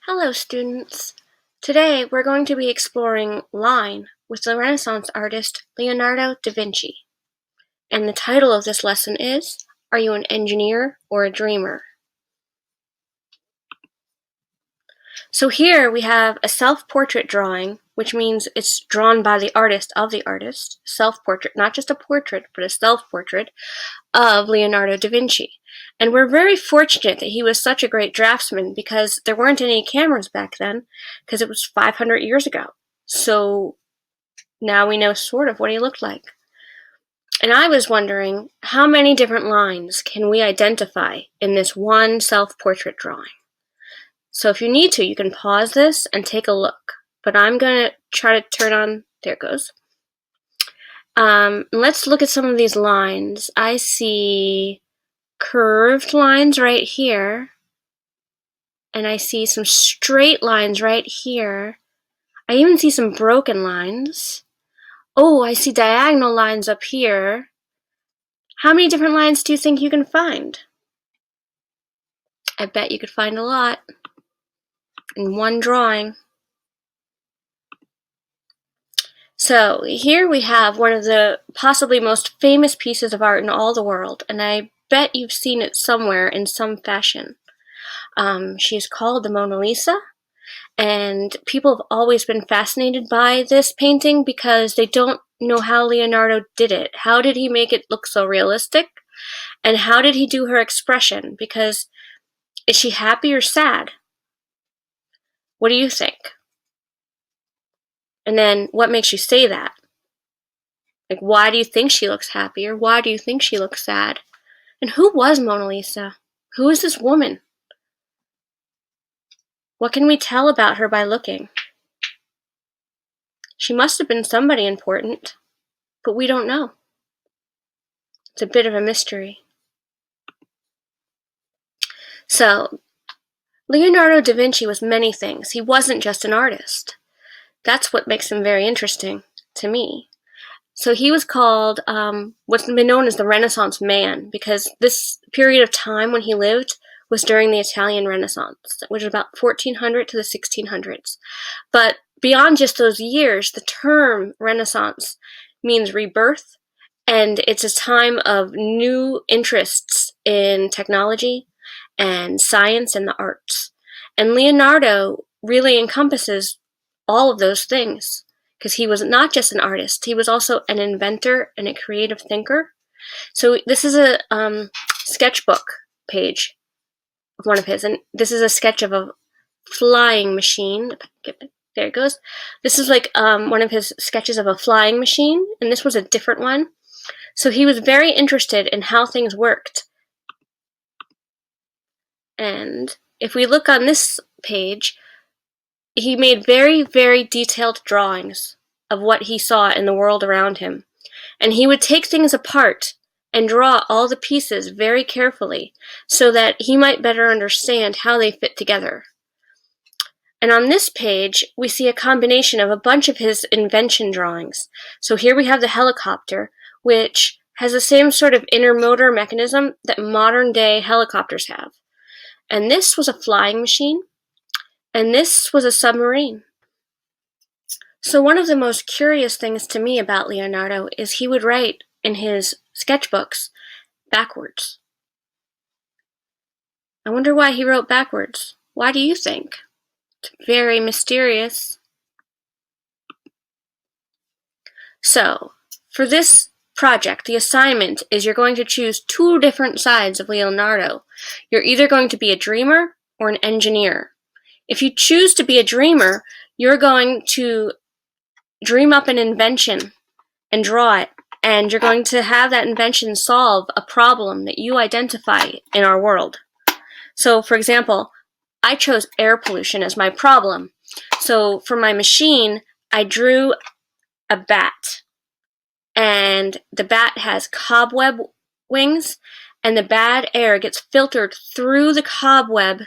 Hello, students. Today we're going to be exploring line with the Renaissance artist Leonardo da Vinci. And the title of this lesson is, Are you an engineer or a dreamer? So here we have a self-portrait drawing, which means it's drawn by the artist of the artist. Self-portrait, not just a portrait, but a self-portrait of Leonardo da Vinci. And we're very fortunate that he was such a great draftsman because there weren't any cameras back then, because it was 500 years ago. So now we know sort of what he looked like. And I was wondering, how many different lines can we identify in this one self-portrait drawing? So if you need to, you can pause this and take a look. But I'm going to try to turn on, there it goes. Let's look at some of these lines. I see curved lines right here, and I see some straight lines right here. I even see some broken lines. Oh, I see diagonal lines up here. How many different lines do you think you can find? I bet you could find a lot in one drawing. So here we have one of the possibly most famous pieces of art in all the world, and I bet you've seen it somewhere in some fashion. She's called the Mona Lisa, and people have always been fascinated by this painting because they don't know how Leonardo did it. How did he make it look so realistic? And how did he do her expression? Because is she happy or sad? What do you think? And then what makes you say that? Like, why do you think she looks happy, or why do you think she looks sad? And who was Mona Lisa? Who is this woman? What can we tell about her by looking? She must have been somebody important, but we don't know. It's a bit of a mystery. So, Leonardo da Vinci was many things. He wasn't just an artist. That's what makes him very interesting to me. So he was called what's been known as the Renaissance man, because this period of time when he lived was during the Italian Renaissance, which was about 1400 to the 1600s. But beyond just those years, the term Renaissance means rebirth, and it's a time of new interests in technology and science and the arts. And Leonardo really encompasses all of those things, because he was not just an artist, he was also an inventor and a creative thinker. So this is a sketchbook page of one of his, and this is a sketch of a flying machine. There it goes. This is like one of his sketches of a flying machine, and this was a different one. So he was very interested in how things worked. And if we look on this page, he made very, very detailed drawings of what he saw in the world around him. And he would take things apart and draw all the pieces very carefully so that he might better understand how they fit together. And on this page, we see a combination of a bunch of his invention drawings. So here we have the helicopter, which has the same sort of inner motor mechanism that modern-day helicopters have. And this was a flying machine, and this was a submarine. So one of the most curious things to me about Leonardo is he would write in his sketchbooks backwards. I wonder why he wrote backwards. Why do you think? It's very mysterious. So, for this project, the assignment is you're going to choose two different sides of Leonardo. You're either going to be a dreamer or an engineer. If you choose to be a dreamer, you're going to dream up an invention and draw it, and you're going to have that invention solve a problem that you identify in our world. So, for example, I chose air pollution as my problem. So, for my machine, I drew a bat, and the bat has cobweb wings, and the bad air gets filtered through the cobweb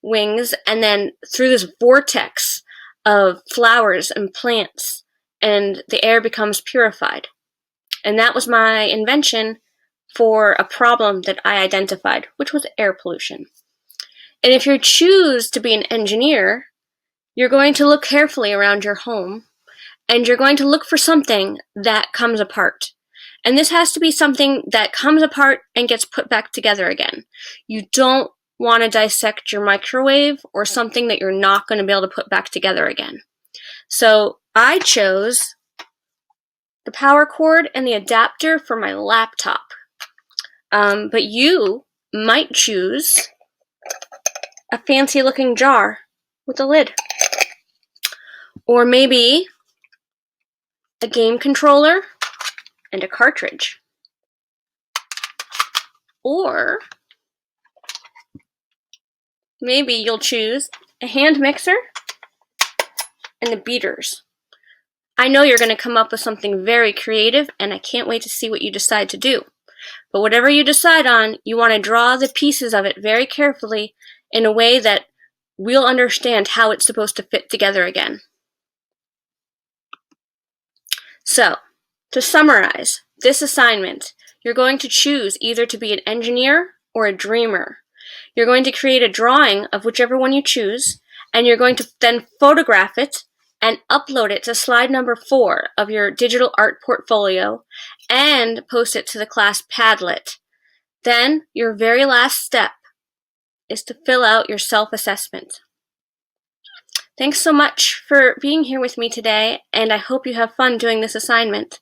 wings and then through this vortex of flowers and plants, and the air becomes purified. And that was my invention for a problem that I identified, which was air pollution. And if you choose to be an engineer, you're going to look carefully around your home, and you're going to look for something that comes apart. And this has to be something that comes apart and gets put back together again. You don't want to dissect your microwave or something that you're not going to be able to put back together again. So I chose the power cord and the adapter for my laptop. But you might choose a fancy looking jar with a lid. Or maybe a game controller and a cartridge. Or maybe you'll choose a hand mixer and the beaters. I know you're going to come up with something very creative, and I can't wait to see what you decide to do. But whatever you decide on, you want to draw the pieces of it very carefully in a way that we'll understand how it's supposed to fit together again. So, to summarize this assignment, you're going to choose either to be an engineer or a dreamer. You're going to create a drawing of whichever one you choose, and you're going to then photograph it and upload it to slide number 4 of your digital art portfolio and post it to the class Padlet. Then, your very last step is to fill out your self-assessment. Thanks so much for being here with me today, and I hope you have fun doing this assignment.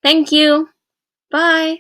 Thank you. Bye.